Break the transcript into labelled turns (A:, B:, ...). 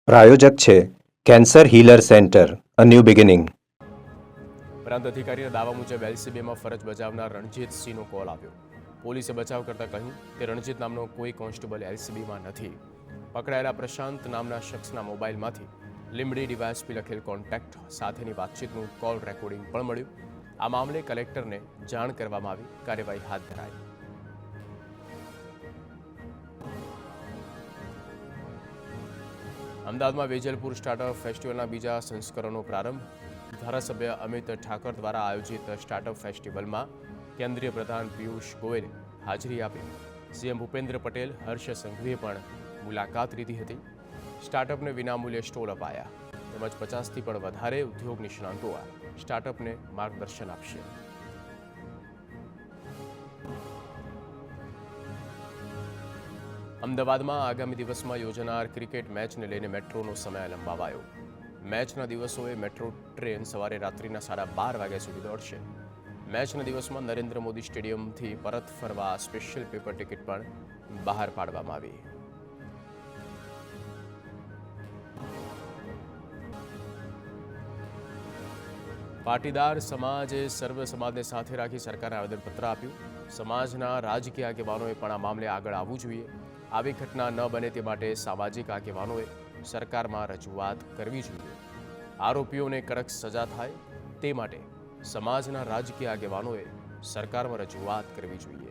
A: પ્રાયોજક છે cancer healer centre, a new beginning.
B: પ્રાંત અધિકારીના દાવા મુજબ એલસીબીમાં ફરજ બજાવનાર રણજીત સિંહનો કોલ આવ્યો. પોલીસે બચાવ કરતા કહ્યું કે રણજીત નામનો કોઈ કોન્સ્ટેબલ એલસીબીમાં નથી. પકડાયેલા પ્રશાંત નામના શખ્સના મોબાઈલમાંથી લીંબડી ડીવાયએસપી લખેલ કોન્ટેક્ટ સાથેની વાતચીતનું કોલ રેકોર્ડિંગ પણ મળ્યું. આ મામલે કલેક્ટરને જાણ કરવામાં આવી, કાર્યવાહી હાથ ધરાઈ. અમદાવાદમાં વેજલપુર સ્ટાર્ટઅપ ફેસ્ટિવલના બીજા સંસ્કરણનો પ્રારંભ. ધારાસભ્ય અમિત ઠાકર દ્વારા આયોજિત સ્ટાર્ટઅપ ફેસ્ટિવલમાં કેન્દ્રીય પ્રધાન પિયુષ ગોયલે હાજરી આપી. સીએમ ભૂપેન્દ્ર પટેલ, હર્ષ સંઘવીએ પણ મુલાકાત લીધી હતી. સ્ટાર્ટઅપને વિનામૂલ્યે સ્ટોલ અપાયા તેમજ 50થી પણ વધારે ઉદ્યોગ નિષ્ણાંતો સ્ટાર્ટઅપને માર્ગદર્શન આપશે. અમદાવાદમાં આગામી દિવસમાં યોજાનાર ક્રિકેટ મેચને લઈને મેટ્રોનો સમય લંબાવાયો. મેચના દિવસોએ મેટ્રો ટ્રેન સવારે રાત્રિના 12:30 વાગ્યા સુધી દોડશે. મેચના દિવસમાં નરેન્દ્ર મોદી સ્ટેડિયમથી પરત ફરવા સ્પેશિયલ પેપર ટિકિટ પણ બહાર પાડવામાં આવી. પાટીદાર સમાજે સર્વ સમાજને સાથે રાખી સરકારને આવેદનપત્ર આપ્યું. સમાજના રાજકીય આગેવાનોએ પણ આ મામલે આગળ આવવું જોઈએ. આવી ઘટના ન બને તે માટે સામાજિક આગેવાનોએ સરકારમાં રજૂઆત કરવી જોઈએ. આરોપીઓને કડક સજા થાય તે માટે સમાજના રાજકીય આગેવાનોએ સરકારમાં રજૂઆત કરવી જોઈએ.